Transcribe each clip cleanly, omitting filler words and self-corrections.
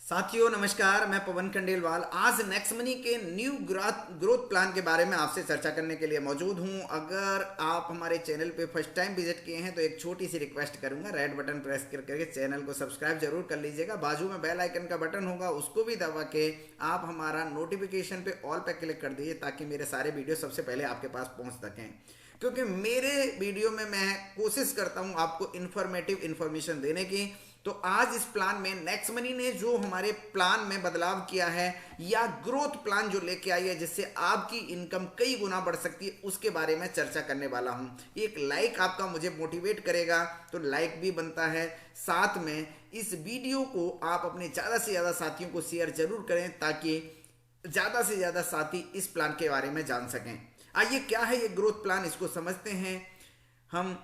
साथियों नमस्कार, मैं पवन खंडेलवाल आज नेक्स्ट मनी के न्यू ग्रोथ प्लान के बारे में आपसे चर्चा करने के लिए मौजूद हूं। अगर आप हमारे चैनल पे फर्स्ट टाइम विजिट किए हैं तो एक छोटी सी रिक्वेस्ट करूंगा, रेड बटन प्रेस करके चैनल को सब्सक्राइब जरूर कर लीजिएगा। बाजू में बेल आइकन का बटन होगा, उसको भी दबा के आप हमारा नोटिफिकेशन पे ऑल पे क्लिक कर दीजिए ताकि मेरे सारे वीडियो सबसे पहले आपके पास पहुँच सकें। क्योंकि मेरे वीडियो में मैं कोशिश करता हूँ आपको इन्फॉर्मेटिव इन्फॉर्मेशन देने की। तो आज इस प्लान में नेक्स्ट मनी ने जो हमारे प्लान में बदलाव किया है या ग्रोथ प्लान जो लेके आई है जिससे आपकी इनकम कई गुना बढ़ सकती है, उसके बारे में चर्चा करने वाला हूं। एक लाइक आपका मुझे मोटिवेट करेगा, तो लाइक भी बनता है। साथ में इस वीडियो को आप अपने ज़्यादा से ज़्यादा साथियों को शेयर जरूर करें ताकि ज़्यादा से ज़्यादा साथी इस प्लान के बारे में जान सकें। आइए, क्या है ये ग्रोथ प्लान, इसको समझते हैं हम।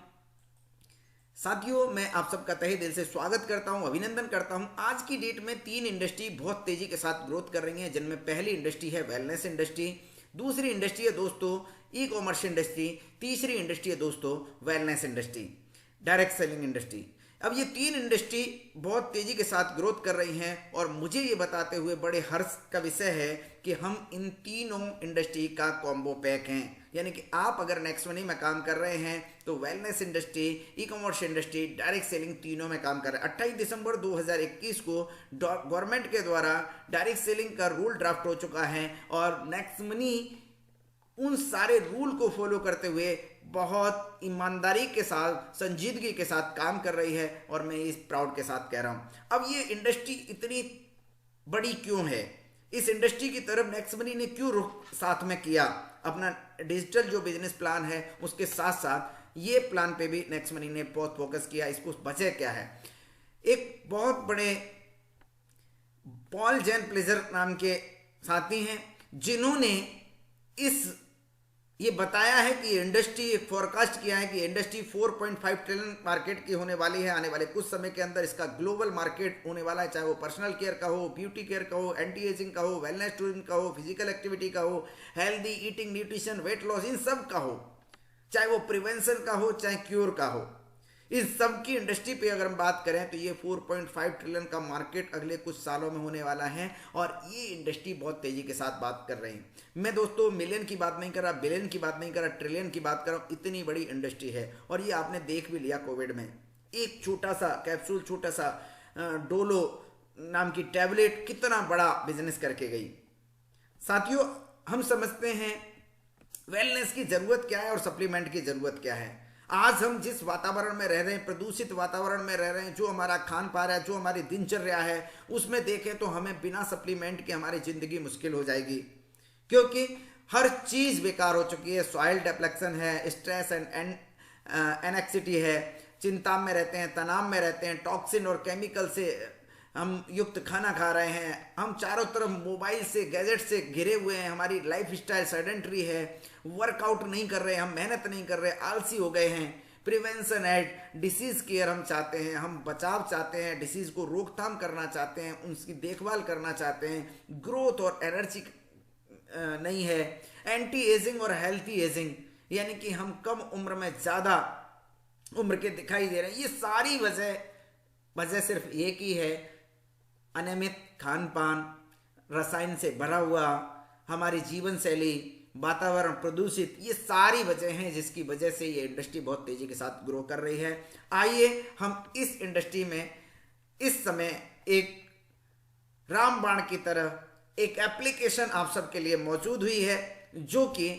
साथियों, मैं आप सबका तहे दिल से स्वागत करता हूं, अभिनंदन करता हूं। आज की डेट में 3 इंडस्ट्री बहुत तेजी के साथ ग्रोथ कर रही हैं, जिनमें पहली इंडस्ट्री है वेलनेस इंडस्ट्री, दूसरी इंडस्ट्री है दोस्तों ई कॉमर्स इंडस्ट्री, तीसरी इंडस्ट्री है दोस्तों wellness industry, direct selling industry. अब ये 3 इंडस्ट्री बहुत तेजी के साथ ग्रोथ कर रही हैं और मुझे ये बताते हुए बड़े हर्ष का विषय है कि हम इन तीनों इंडस्ट्री का कॉम्बो पैक हैं। यानी कि आप अगर नेक्स्ट मनी में काम कर रहे हैं तो wellness industry, e commerce industry, direct selling तीनों में काम कर रहे हैं। 28 दिसंबर 2021 को गवर्नमेंट के द्वारा डायरेक्ट सेलिंग का रूल ड्राफ्ट हो चुका है और नेक्स्ट मनी उन सारे रूल को फॉलो करते हुए बहुत ईमानदारी के साथ, संजीदगी के साथ काम कर रही है और मैं इस प्राउड के साथ कह रहा हूं। अब ये इंडस्ट्री इतनी बड़ी क्यों है, इस इंडस्ट्री की तरफ नेक्स्ट मनी ने क्यों रुख साथ में किया, अपना डिजिटल जो बिजनेस प्लान है उसके साथ साथ ये प्लान पे भी नेक्स्ट मनी ने बहुत फोकस किया। इसको वजह क्या है? एक बहुत बड़े पॉल जेन प्लेजर नाम के साथी हैं जिन्होंने ये बताया है कि इंडस्ट्री फोरकास्ट किया है कि इंडस्ट्री 4.5 ट्रिलियन मार्केट की होने वाली है। आने वाले कुछ समय के अंदर इसका ग्लोबल मार्केट होने वाला है, चाहे वो पर्सनल केयर का हो, ब्यूटी केयर का हो, एंटी एजिंग का हो, वेलनेस टूरिज्म का हो, फिजिकल एक्टिविटी का हो, healthy eating, nutrition, weight loss, इन सब का हो, चाहे वो प्रिवेंशन का हो, चाहे क्योर का हो। इस सब की इंडस्ट्री पे अगर हम बात करें तो ये 4.5 ट्रिलियन का मार्केट अगले कुछ सालों में होने वाला है और ये इंडस्ट्री बहुत तेजी के साथ बात कर रही है। मैं दोस्तों मिलियन की बात नहीं कर रहा, बिलियन की बात नहीं कर रहा, ट्रिलियन की बात कर रहा हूँ। इतनी बड़ी इंडस्ट्री है और ये आपने देख भी लिया कोविड में। एक छोटा सा कैप्सूल, छोटा सा डोलो नाम की टैबलेट कितना बड़ा बिजनेस करके गई। साथियों, हम समझते हैं वेलनेस की जरूरत क्या है और सप्लीमेंट की जरूरत क्या है। आज हम जिस वातावरण में रह रहे हैं, प्रदूषित वातावरण में रह रहे हैं, जो हमारा खान पान है, जो हमारी दिनचर्या है, उसमें देखें तो हमें बिना सप्लीमेंट के हमारी जिंदगी मुश्किल हो जाएगी, क्योंकि हर चीज बेकार हो चुकी है। सॉइल डिप्लेक्शन है, स्ट्रेस एंड एनेक्सिटी है, चिंता में रहते हैं, तनाव में रहते हैं, टॉक्सिन और केमिकल से हम युक्त खाना खा रहे हैं, हम चारों तरफ मोबाइल से, गैजेट से घिरे हुए हैं, हमारी लाइफ स्टाइल सेडेंटरी है, वर्कआउट नहीं कर रहे, हम मेहनत नहीं कर रहे, आलसी हो गए हैं। प्रिवेंशन एड डिसीज केयर हम चाहते हैं, हम बचाव चाहते हैं, डिसीज को रोकथाम करना चाहते हैं, उनकी देखभाल करना चाहते हैं। ग्रोथ और एनर्जी नहीं है, एंटी एजिंग और हेल्थी एजिंग, यानी कि हम कम उम्र में ज़्यादा उम्र के दिखाई दे रहे हैं। ये सारी वजह सिर्फ एक ही है, अनियमित खान पान, रसायन से भरा हुआ हमारी जीवन शैली, वातावरण प्रदूषित, ये सारी वजह हैं जिसकी वजह से ये इंडस्ट्री बहुत तेजी के साथ ग्रो कर रही है। आइए हम इस इंडस्ट्री में इस समय एक रामबाण की तरह एक एप्लीकेशन आप सबके लिए मौजूद हुई है जो कि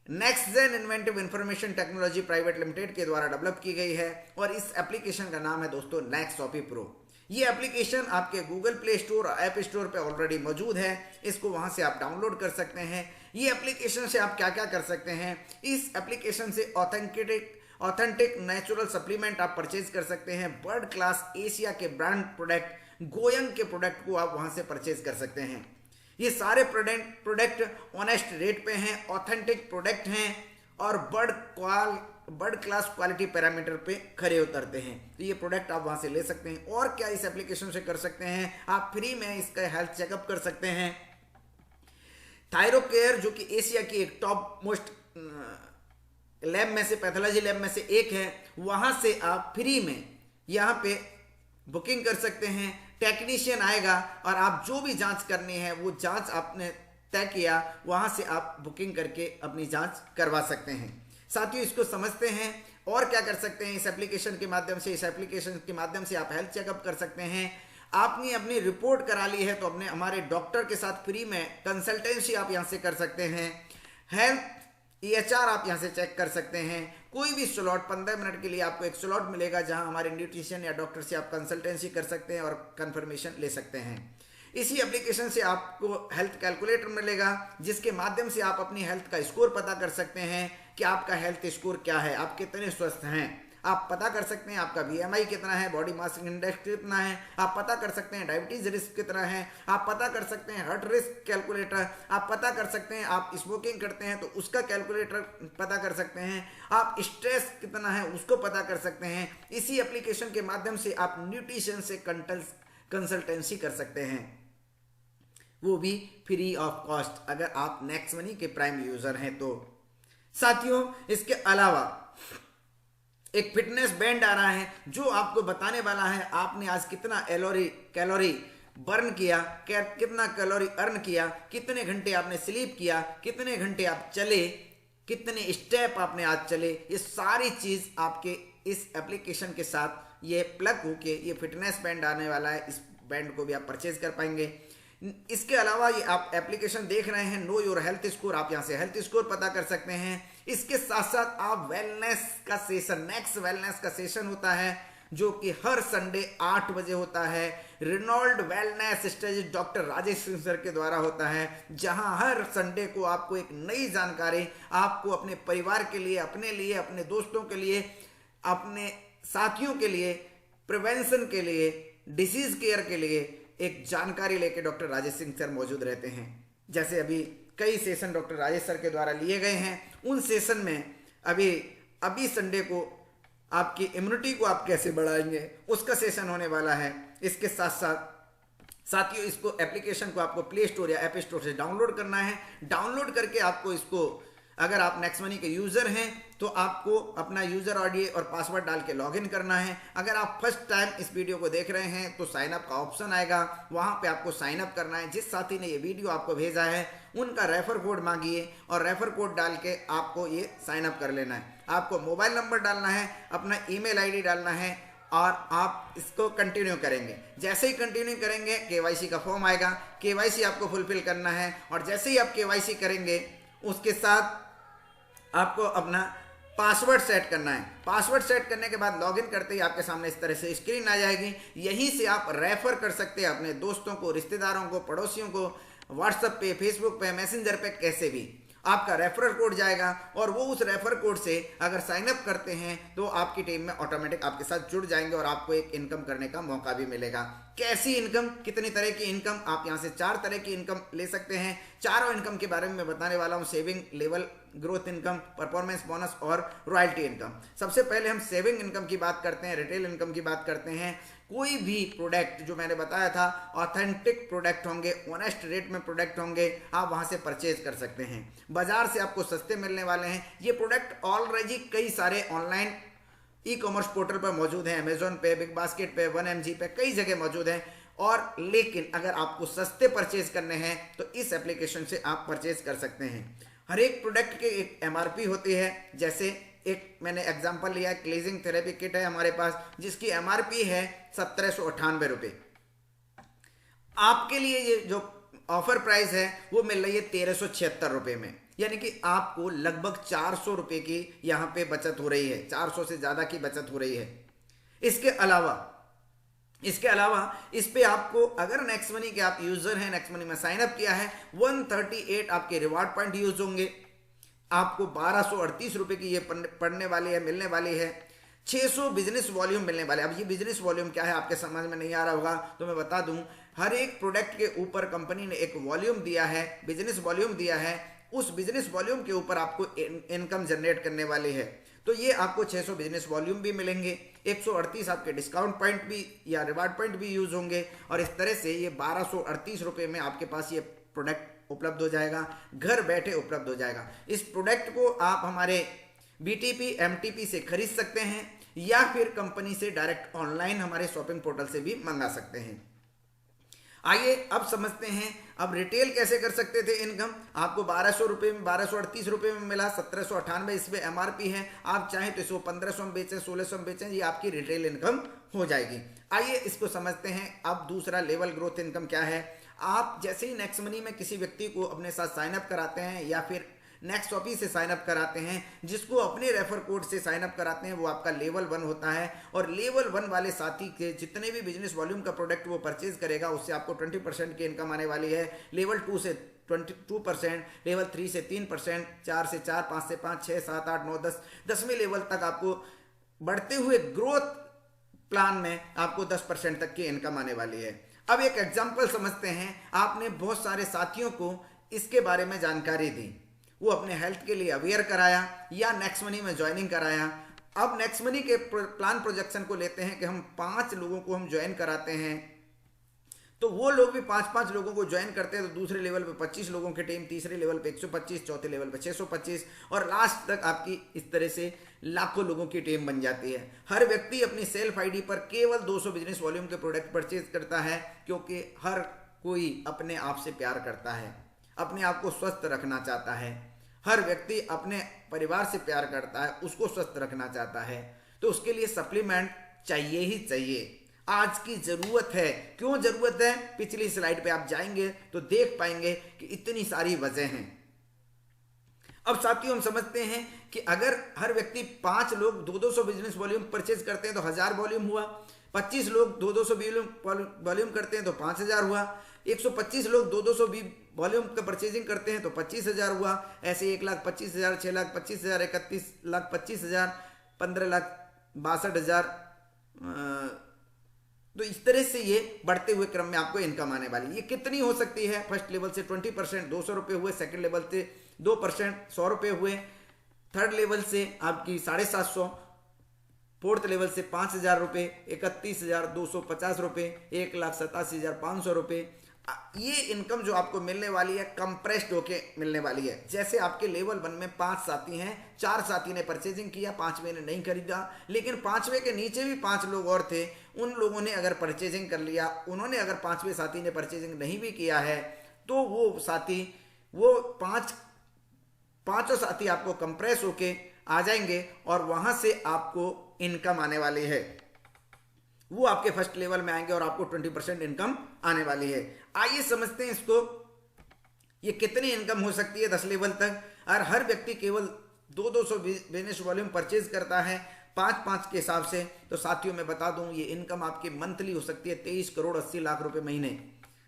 next gen inventive information technology private limited के द्वारा डेवलप की गई है और इस एप्लीकेशन का नाम है दोस्तों नेक्स्ट शॉपी प्रो। ये एप्लीकेशन आपके गूगल प्ले स्टोर और ऐप स्टोर पे ऑलरेडी मौजूद है, इसको वहां से आप डाउनलोड कर सकते हैं। ये एप्लीकेशन से आप क्या क्या कर सकते हैं, इस एप्लीकेशन से ऑथेंटिक नेचुरल सप्लीमेंट आप परचेज कर सकते हैं। वर्ल्ड क्लास एशिया के ब्रांड प्रोडक्ट गोयंग के प्रोडक्ट को आप वहां से परचेज कर सकते हैं। ये सारे प्रोडक्ट ऑनेस्ट रेट पे हैं, ऑथेंटिक प्रोडक्ट हैं और बर्ड क्लास क्वालिटी पैरामीटर पे खरे उतरते हैं। तो ये प्रोडक्ट आप वहां से ले सकते हैं। और क्या इस एप्लीकेशन से कर सकते हैं, आप फ्री में इसका हेल्थ चेकअप कर सकते हैं। थायरो केयर जो कि एशिया की एक टॉप मोस्ट लैब में से, पैथोलॉजी लैब में से एक है, वहां से आप फ्री में यहाँ पे बुकिंग कर सकते हैं। टेक्नीशियन आएगा और आप जो भी जांच करनी है वो जांच आपने तय किया, वहां से आप बुकिंग करके अपनी जांच करवा सकते हैं। साथियों, इसको समझते हैं और क्या कर सकते हैं इस एप्लीकेशन के माध्यम से। इस एप्लीकेशन के माध्यम से आप हेल्थ चेकअप कर सकते हैं। आपने अपनी रिपोर्ट करा ली है तो अपने हमारे डॉक्टर के साथ फ्री में कंसल्टेंसी आप यहाँ से कर सकते हैं। हेल्थ EHR आप यहाँ से चेक कर सकते हैं। कोई भी स्लॉट 15 मिनट के लिए आपको एक स्लॉट मिलेगा जहां हमारे न्यूट्रिशन या डॉक्टर से आप कंसल्टेंसी कर सकते हैं और कंफर्मेशन ले सकते हैं। इसी एप्लीकेशन से आपको हेल्थ कैलकुलेटर मिलेगा जिसके माध्यम से आप अपनी हेल्थ का स्कोर पता कर सकते हैं कि आपका हेल्थ स्कोर क्या है, आप कितने स्वस्थ हैं। आप पता कर सकते हैं आपका BMI कितना है, बॉडी मास इंडेक्स कितना है, आप पता कर सकते हैं डायबिटीज रिस्क कितना है, आप पता कर सकते हैं हार्ट रिस्क कैलकुलेटर, आप पता कर सकते हैं आप स्मोकिंग करते हैं तो उसका कैलकुलेटर पता कर सकते हैं, आप स्ट्रेस कितना है उसको पता कर सकते हैं। इसी एप्लीकेशन के माध्यम से आप न्यूट्रिशन से कंसल्टेंसी कर सकते हैं, वो भी फ्री ऑफ कॉस्ट अगर आप नेक्स्ट मनी के प्राइम यूजर हैं तो। साथियों, इसके अलावा एक फिटनेस बैंड आ रहा है जो आपको बताने वाला है आपने आज कितना कैलोरी बर्न किया, कितना कैलोरी अर्न किया, कितने घंटे आपने स्लीप किया, कितने घंटे आप चले, कितने स्टेप आपने आज चले। ये सारी चीज आपके इस एप्लीकेशन के साथ ये प्लग होके ये फिटनेस बैंड आने वाला है। इस बैंड को भी आप परचेज कर पाएंगे। इसके अलावा ये आप एप्लीकेशन देख रहे हैं नो योर हेल्थ स्कोर, आप यहाँ से हेल्थ स्कोर पता कर सकते हैं। इसके साथ साथ आप वेलनेस का सेशन, नेक्स्ट वेलनेस का सेशन होता है जो कि हर संडे 8 बजे होता है। Reynold wellness strategist doctor Rajesh Singh sir के द्वारा होता है, जहां हर संडे को आपको एक नई जानकारी, आपको अपने परिवार के लिए, अपने लिए, अपने दोस्तों के लिए, अपने साथियों के लिए, प्रिवेंशन के लिए, डिसीज केयर के लिए एक जानकारी लेके डॉक्टर राजेश सिंह सर मौजूद रहते हैं। जैसे अभी कई सेशन डॉक्टर राजेश सर के द्वारा लिए गए हैं, उन सेशन में अभी संडे को आपकी इम्यूनिटी को आप कैसे बढ़ाएंगे उसका सेशन होने वाला है। इसके साथ साथ साथियों, इसको एप्लीकेशन को आपको प्ले स्टोर या ऐप स्टोर से डाउनलोड करना है। डाउनलोड करके आपको इसको, अगर आप नेक्स्ट मनी के यूजर हैं तो आपको अपना यूजर आईडी और पासवर्ड डाल के लॉगिन करना है। अगर आप फर्स्ट टाइम इस वीडियो को देख रहे हैं तो साइन अप का ऑप्शन आएगा, वहां पे आपको साइन अप करना है। जिस साथी ने ये वीडियो आपको भेजा है उनका रेफर कोड मांगिए और रेफर कोड डाल के आपको ये साइन अप कर लेना है। आपको मोबाइल नंबर डालना है, अपना ईमेल आईडी डालना है और आप इसको कंटिन्यू करेंगे। जैसे ही कंटिन्यू करेंगे KYC का फॉर्म आएगा, KYC आपको फुलफिल करना है और जैसे ही आप KYC करेंगे उसके साथ आपको अपना पासवर्ड सेट करना है। पासवर्ड सेट करने के बाद लॉगिन करते ही आपके सामने इस तरह से स्क्रीन आ जाएगी। यहीं से आप रेफर कर सकते हैं अपने दोस्तों को, रिश्तेदारों को, पड़ोसियों को, व्हाट्सएप पे, फेसबुक पे, मैसेंजर पे, कैसे भी आपका रेफरल कोड जाएगा और वो उस रेफर कोड से अगर साइन अप करते हैं तो आपकी टीम में ऑटोमेटिक आपके साथ जुड़ जाएंगे और आपको एक इनकम करने का मौका भी मिलेगा। कैसी इनकम, कितनी तरह की इनकम, आप यहाँ से 4 तरह की इनकम ले सकते हैं। चारों इनकम के बारे में मैं बताने वाला हूँ, saving, level growth income, performance bonus और रॉयल्टी इनकम। सबसे पहले हम सेविंग इनकम की बात करते हैं, रिटेल इनकम की बात करते हैं। कोई भी प्रोडक्ट जो मैंने बताया था ऑथेंटिक प्रोडक्ट होंगे, ऑनेस्ट रेट में प्रोडक्ट होंगे, आप वहां से परचेज कर सकते हैं। बाजार से आपको सस्ते मिलने वाले हैं। ये प्रोडक्ट ऑलरेडी कई सारे ऑनलाइन ई-कॉमर्स पोर्टल पर मौजूद हैं, अमेजोन पे, बिग बास्केट पे, 1mg पे, कई जगह मौजूद हैं। और लेकिन अगर आपको सस्ते परचेज करने हैं तो इस एप्लीकेशन से आप परचेज कर सकते हैं। हर एक प्रोडक्ट के एक MRP होती है। जैसे एक मैंने एग्जांपल लिया है, क्लीजिंग थेरेपी किट है हमारे पास जिसकी MRP है 1798 रुपये। आपके लिए ये जो ऑफर प्राइस है वो मिल रही है 1376 रुपये में, यानी कि आपको लगभग 400 रुपये की यहाँ पे बचत हो रही है, 400 से ज़्यादा की बचत हो रही है। इसके अलावा इस पे आपको, अगर नेक्स्ट मनी के आप यूजर हैं, नेक्स्ट मनी में साइन अप किया है, 138 आपके रिवार्ड पॉइंट यूज होंगे। आपको 1238 रुपये की ये पड़ने वाली है, मिलने वाली है। 600 बिजनेस वॉल्यूम मिलने वाले। अब ये बिजनेस वॉल्यूम क्या है आपके समझ में नहीं आ रहा होगा तो मैं बता दूं, हर एक प्रोडक्ट के ऊपर कंपनी ने एक वॉल्यूम दिया है, बिजनेस वॉल्यूम दिया है। उस बिजनेस वॉल्यूम के ऊपर आपको इनकम जनरेट करने वाली है। तो ये आपको 600 बिजनेस वॉल्यूम भी मिलेंगे, 138 आपके डिस्काउंट पॉइंट भी या रिवार्ड पॉइंट भी यूज होंगे और इस तरह से ये 1238 रुपये में आपके पास ये प्रोडक्ट उपलब्ध हो जाएगा, घर बैठे उपलब्ध हो जाएगा। इस प्रोडक्ट को आप हमारे BTP MTP से खरीद सकते हैं या फिर कंपनी से डायरेक्ट ऑनलाइन हमारे शॉपिंग पोर्टल से भी मंगा सकते हैं। आइए अब समझते हैं, अब रिटेल कैसे कर सकते थे इनकम। आपको 1200 रुपये में 1238 रुपये में मिला, 1798 इस पर एमआरपी है। आप चाहें तो इसको 1500 में बेचें, 1600 में बेचें, ये आपकी रिटेल इनकम हो जाएगी। आइए इसको समझते हैं। अब दूसरा लेवल ग्रोथ इनकम क्या है। आप जैसे ही नेक्स्ट मनी में किसी व्यक्ति को अपने साथ साइन अप कराते हैं या फिर नेक्स्ट ऑफिस से साइन अप कराते हैं, जिसको अपने रेफर कोड से साइन अप कराते हैं, वो आपका लेवल 1 होता है। और लेवल 1 वाले साथी के जितने भी बिजनेस वॉल्यूम का प्रोडक्ट वो परचेज करेगा, उससे आपको 20% की इनकम आने वाली है। लेवल 2 से 22%, लेवल 3 से 3%, 4 से 4, 5 से 5, 6, 7, 8, 9, 10, 10वें लेवल तक आपको बढ़ते हुए ग्रोथ प्लान में आपको 10% तक की इनकम आने वाली है। अब एक एग्जाम्पल समझते हैं। आपने बहुत सारे साथियों को इसके बारे में जानकारी दी, वो अपने हेल्थ के लिए अवेयर कराया या नेक्स्ट मनी में ज्वाइनिंग कराया। अब नेक्स्ट मनी के प्लान प्रोजेक्शन को लेते हैं कि हम 5 लोगों को हम ज्वाइन कराते हैं, तो वो लोग भी 5-5 लोगों को ज्वाइन करते हैं, तो दूसरे लेवल पे 25 लोगों की टीम, तीसरे लेवल पे 125, चौथे लेवल पे 625 और लास्ट तक आपकी इस तरह से लाखों लोगों की टीम बन जाती है। हर व्यक्ति अपनी सेल्फ आईडी पर केवल 200 बिजनेस वॉल्यूम के प्रोडक्ट परचेज करता है, क्योंकि हर कोई अपने आप से प्यार करता है, अपने आप को स्वस्थ रखना चाहता है। हर व्यक्ति अपने परिवार से प्यार करता है, उसको स्वस्थ रखना चाहता है, तो उसके लिए सप्लीमेंट चाहिए ही चाहिए। आज की जरूरत है। क्यों जरूरत है, पिछली स्लाइड पे आप जाएंगे तो देख पाएंगे कि इतनी सारी वजह हैं। अब साथियों हम समझते हैं कि अगर हर व्यक्ति 5 लोग 200 बिजनेस वॉल्यूम परचेज करते हैं तो 1000 वॉल्यूम हुआ, 25 लोग 200 वॉल्यूम करते हैं तो 5000 हुआ, 125 लोग 200 वॉल्यूम का परचेजिंग करते हैं तो 25,000 हुआ। ऐसे 1,25,000, 6,25,000, 31,25,000, 15,62,000, तो इस तरह से ये बढ़ते हुए क्रम में आपको इनकम आने वाली। ये कितनी हो सकती है। फर्स्ट लेवल से 20%, 200 रुपये हुए। सेकंड लेवल से 2%, 100 रुपये हुए। थर्ड लेवल से आपकी 750, फोर्थ लेवल से 5,000 रुपये, 31,250 रुपये, 1,87,500 रुपये। ये इनकम जो आपको मिलने वाली है कंप्रेस्ड होके मिलने वाली है। जैसे आपके लेवल 1 में 5 साथी हैं, 4 साथी ने परचेजिंग किया, 5वें ने नहीं खरीदा, लेकिन 5वें के नीचे भी 5 लोग और थे, उन लोगों ने अगर परचेजिंग कर लिया, उन्होंने अगर 5वें साथी ने परचेजिंग नहीं भी किया है, तो वो साथी, वो पांचों साथी आपको कंप्रेस होके आ जाएंगे और वहां से आपको इनकम आने वाली है। वो आपके फर्स्ट लेवल में आएंगे और आपको 20% इनकम आने वाली है। आइए समझते हैं इसको, ये कितनी इनकम हो सकती है 10 लेवल तक। और हर व्यक्ति केवल 200 बिजनेस वॉल्यूम परचेज करता है 5-5 के हिसाब से, तो साथियों मैं बता दूं ये इनकम आपकी मंथली हो सकती है 23 करोड़ 80 लाख रुपए महीने।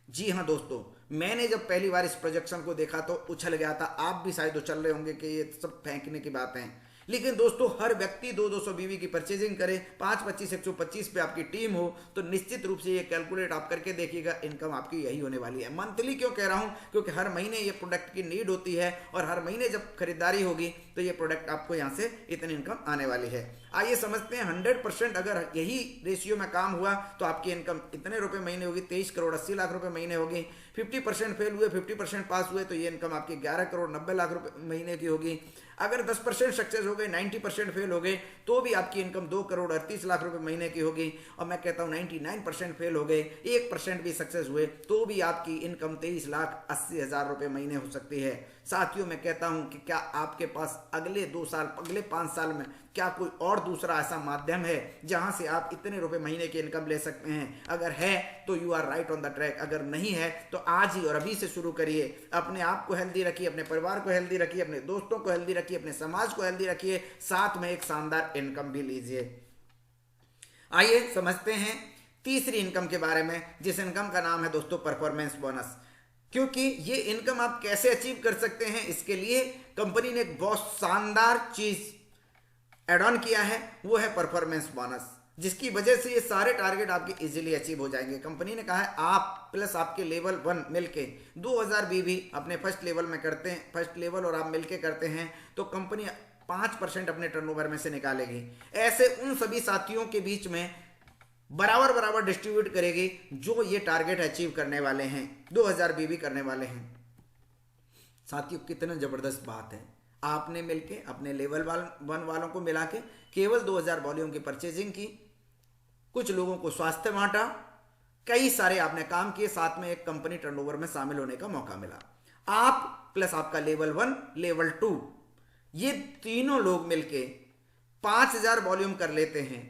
जी हाँ दोस्तों, मैंने जब पहली बार इस प्रोजेक्शन को देखा तो उछल गया था। आप भी शायद उछल रहे होंगे कि ये सब फेंकने की बात है, लेकिन दोस्तों हर व्यक्ति 200 बीवी की परचेजिंग करे, 5-25 125 पे आपकी टीम हो, तो निश्चित रूप से ये कैलकुलेट आप करके देखिएगा, इनकम आपकी यही होने वाली है। मंथली क्यों कह रहा हूं, क्योंकि हर महीने ये प्रोडक्ट की नीड होती है और हर महीने जब खरीदारी होगी तो ये प्रोडक्ट आपको यहाँ से इतनी इनकम आने वाली है। आइए समझते हैं 100% अगर यही रेशियो में काम हुआ तो आपकी इनकम इतने रुपए महीने होगी, 23 करोड़ 80 लाख रुपए महीने होगी। 50% फेल हुए, 50% पास हुए, तो ये इनकम आपकी 11 करोड़ 90 लाख रुपए महीने की होगी। अगर 10% सक्सेस हो गए, 90% फेल हो गए, तो भी आपकी इनकम 2 करोड़ 38 लाख रुपए महीने की होगी। और मैं कहता हूं 99% फेल हो गए, 1% भी सक्सेस हुए, तो भी आपकी इनकम 23,80,000 रुपए महीने हो सकती है। साथियों मैं कहता हूं कि क्या आपके पास अगले 2 साल, अगले 5 साल में क्या कोई और दूसरा ऐसा माध्यम है जहां से आप इतने रुपए महीने की इनकम ले सकते हैं? अगर है तो you are right on the track. अगर नहीं है तो आज ही और अभी से शुरू करिए। अपने आप को हेल्दी रखिए, अपने परिवार को हेल्दी रखिए, अपने दोस्तों को हेल्दी रखिए, अपने समाज को हेल्दी रखिए, साथ में एक शानदार इनकम भी लीजिए। आइए समझते हैं तीसरी इनकम के बारे में, जिस इनकम का नाम है दोस्तों परफॉर्मेंस बोनस। क्योंकि ये इनकम आप कैसे अचीव कर सकते हैं, इसके लिए कंपनी ने एक बहुत शानदार चीज एड ऑन किया है, वो है परफॉर्मेंस बोनस, जिसकी वजह से ये सारे टारगेट आपके इजीली अचीव हो जाएंगे। कंपनी ने कहा है आप प्लस आपके लेवल 1 मिलके 2000 बीवी अपने फर्स्ट लेवल में करते हैं, फर्स्ट लेवल और आप मिलके करते हैं, तो कंपनी 5% अपने टर्नओवर में से निकालेगी। ऐसे उन सभी साथियों के बीच में बराबर बराबर डिस्ट्रीब्यूट करेगी जो ये टारगेट अचीव करने वाले हैं, 2000 बीवी करने वाले हैं। साथियों कितना जबरदस्त बात है, आपने मिलके अपने लेवल 1 वालों को मिला के केवल 2000 वॉल्यूम की परचेजिंग की, कुछ लोगों को स्वास्थ्य बांटा, कई सारे आपने काम किए, साथ में एक कंपनी टर्नओवर में शामिल होने का मौका मिला। आप प्लस आपका लेवल 1, लेवल 2, ये तीनों लोग मिलके 5,000 वॉल्यूम कर लेते हैं।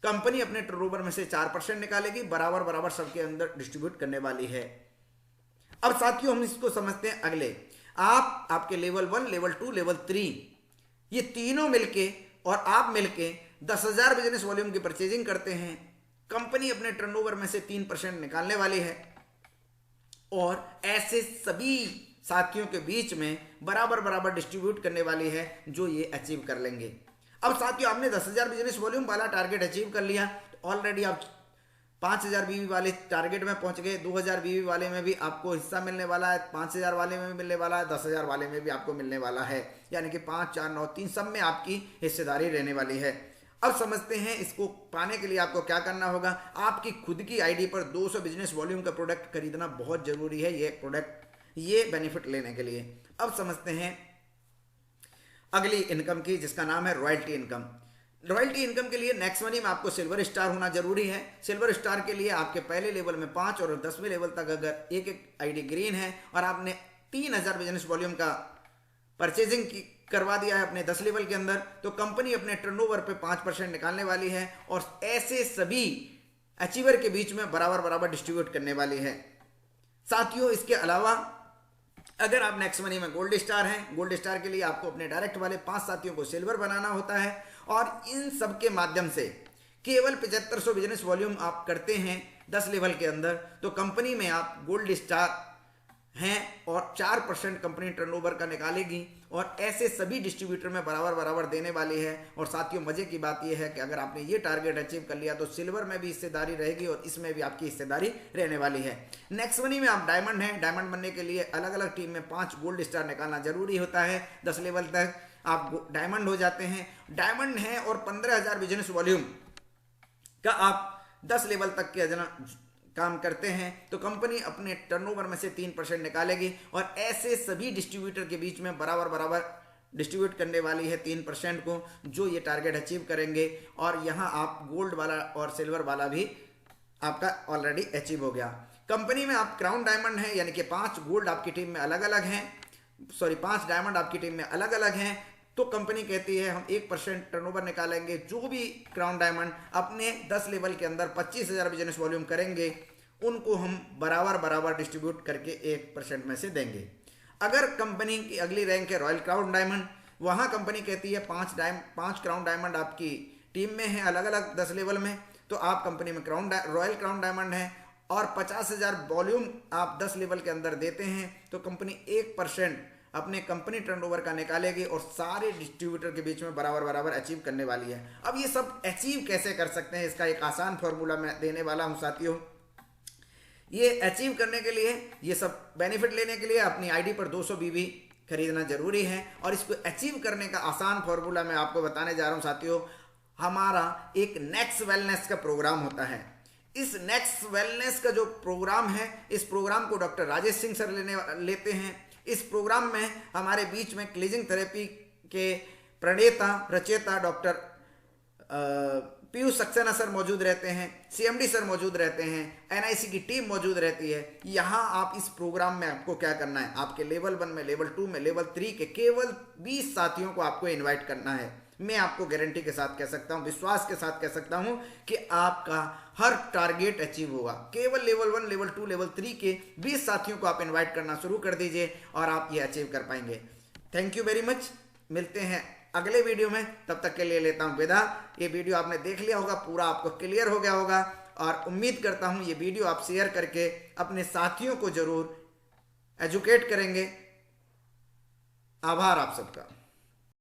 कंपनी अपने टर्नओवर में से 4% निकालेगी, बराबर बराबर सबके अंदर डिस्ट्रीब्यूट करने वाली है। अब साथियों हम इसको समझते हैं अगले। आपके लेवल 1, लेवल 2, लेवल 3, ये तीनों मिलके और आप मिलके 10,000 बिजनेस वॉल्यूम की परचेजिंग करते हैं। कंपनी अपने टर्नओवर में से 3% निकालने वाली है और ऐसे सभी साथियों के बीच में बराबर बराबर डिस्ट्रीब्यूट करने वाली है, जो ये अचीव कर लेंगे। अब साथियों आपने 10,000 बिजनेस वॉल्यूम वाला टारगेट अचीव कर लिया, तो ऑलरेडी आप 5,000 बीवी वाले टारगेट में पहुंच गए। 2,000 बीवी वाले में भी आपको हिस्सा मिलने वाला है, 5,000 वाले में भी मिलने वाला है, 10,000 वाले में भी आपको मिलने वाला है, यानी कि 5, 4, 9, 3 सब में आपकी हिस्सेदारी रहने वाली है। अब समझते हैं इसको पाने के लिए आपको क्या करना होगा। आपकी खुद की आईडी पर 200 बिजनेस वॉल्यूम का प्रोडक्ट खरीदना बहुत जरूरी है, ये बेनिफिट लेने के लिए। अब समझते हैं अगली इनकम की, जिसका नाम है रॉयल्टी इनकम। रॉयल्टी इनकम के लिए नेक्स्ट मनी में आपको सिल्वर स्टार होना जरूरी है। सिल्वर स्टार के लिए आपके पहले लेवल में 5 और 10वें लेवल तक अगर एक आईडी ग्रीन है और आपने 3,000 बिजनेस वॉल्यूम का परचेजिंग करवा दिया है अपने 10 लेवल के अंदर, तो कंपनी अपने टर्नओवर पे 5% निकालने वाली है और ऐसे सभी अचीवर के बीच में बराबर बराबर डिस्ट्रीब्यूट करने वाली है। साथियों इसके अलावा अगर आप नेक्स्ट मनी में गोल्ड स्टार हैं, गोल्ड स्टार के लिए आपको अपने डायरेक्ट वाले 5 साथियों को सिल्वर बनाना होता है और इन सब के माध्यम से केवल 7500 बिजनेस वॉल्यूम आप करते हैं 10 लेवल के अंदर, तो कंपनी में आप गोल्ड स्टार हैं और 4% कंपनी टर्नओवर का निकालेगी और ऐसे सभी डिस्ट्रीब्यूटर में बराबर बराबर देने वाली है। और साथियों मजे की बात यह है कि अगर आपने ये टारगेट अचीव कर लिया तो सिल्वर में भी हिस्सेदारी रहेगी और इसमें भी आपकी हिस्सेदारी रहने वाली है। नेक्स्ट मनी में आप डायमंड हैं, डायमंड बनने के लिए अलग अलग टीम में 5 गोल्ड स्टार निकालना जरूरी होता है। 10 लेवल तक आप डायमंड हो जाते हैं। डायमंड है और 15,000 बिजनेस वॉल्यूम का आप 10 लेवल तक के काम करते हैं, तो कंपनी अपने टर्नओवर में से 3% निकालेगी और ऐसे सभी डिस्ट्रीब्यूटर के बीच में बराबर बराबर डिस्ट्रीब्यूट करने वाली है 3% को, जो ये टारगेट अचीव करेंगे। और यहाँ आप गोल्ड वाला और सिल्वर वाला भी आपका ऑलरेडी अचीव हो गया। कंपनी में आप क्राउन डायमंड है, यानी कि 5 गोल्ड आपकी टीम में अलग अलग हैं, 5 डायमंड आपकी टीम में अलग अलग हैं, तो कंपनी कहती है हम 1% टर्नओवर निकालेंगे। जो भी क्राउन डायमंड अपने 10 लेवल के अंदर 25,000 बिजनेस वॉल्यूम करेंगे, उनको हम बराबर बराबर डिस्ट्रीब्यूट करके 1% में से देंगे। अगर कंपनी की अगली रैंक है रॉयल क्राउन डायमंड, वहाँ कंपनी कहती है 5 क्राउन डायमंड आपकी टीम में है अलग अलग 10 लेवल में, तो आप कंपनी में रॉयल क्राउन डायमंड है और 50,000 वॉल्यूम आप 10 लेवल के अंदर देते हैं, तो कंपनी 1% अपने कंपनी टर्नओवर का निकालेगी और सारे डिस्ट्रीब्यूटर के बीच में बराबर बराबर अचीव करने वाली है। अब ये सब अचीव कैसे कर सकते हैं, इसका एक आसान फॉर्मूला मैं देने वाला हूं साथियों। ये अचीव करने के लिए, ये सब बेनिफिट लेने के लिए अपनी आईडी पर 200 बीबी खरीदना जरूरी है और इसको अचीव करने का आसान फॉर्मूला मैं आपको बताने जा रहा हूं साथियों। हमारा एक नेक्स्ट वेलनेस का प्रोग्राम होता है। इस नेक्स्ट वेलनेस का जो प्रोग्राम है, इस प्रोग्राम को डॉक्टर राजेश सिंह सर लेते हैं। इस प्रोग्राम में हमारे बीच में क्लीजिंग थेरेपी के प्रणेता रचयिता डॉक्टर पीयूष सक्सेना सर मौजूद रहते हैं, सीएमडी सर मौजूद रहते हैं, एनआईसी की टीम मौजूद रहती है। यहाँ आप इस प्रोग्राम में आपको क्या करना है, आपके लेवल 1 में, लेवल 2 में, लेवल 3 के केवल 20 साथियों को आपको इनवाइट करना है। मैं आपको गारंटी के साथ कह सकता हूँ, विश्वास के साथ कह सकता हूँ कि आपका हर टारगेट अचीव होगा। केवल लेवल 1, लेवल 2, लेवल 3 के 20 साथियों को आप इनवाइट करना शुरू कर दीजिए और आप ये अचीव कर पाएंगे। Thank you very much. मिलते हैं अगले वीडियो में, तब तक के लिए लेता हूँ विदा। ये वीडियो आपने देख लिया होगा, पूरा आपको क्लियर हो गया होगा और उम्मीद करता हूँ ये वीडियो आप शेयर करके अपने साथियों को जरूर एजुकेट करेंगे। आभार आप सबका।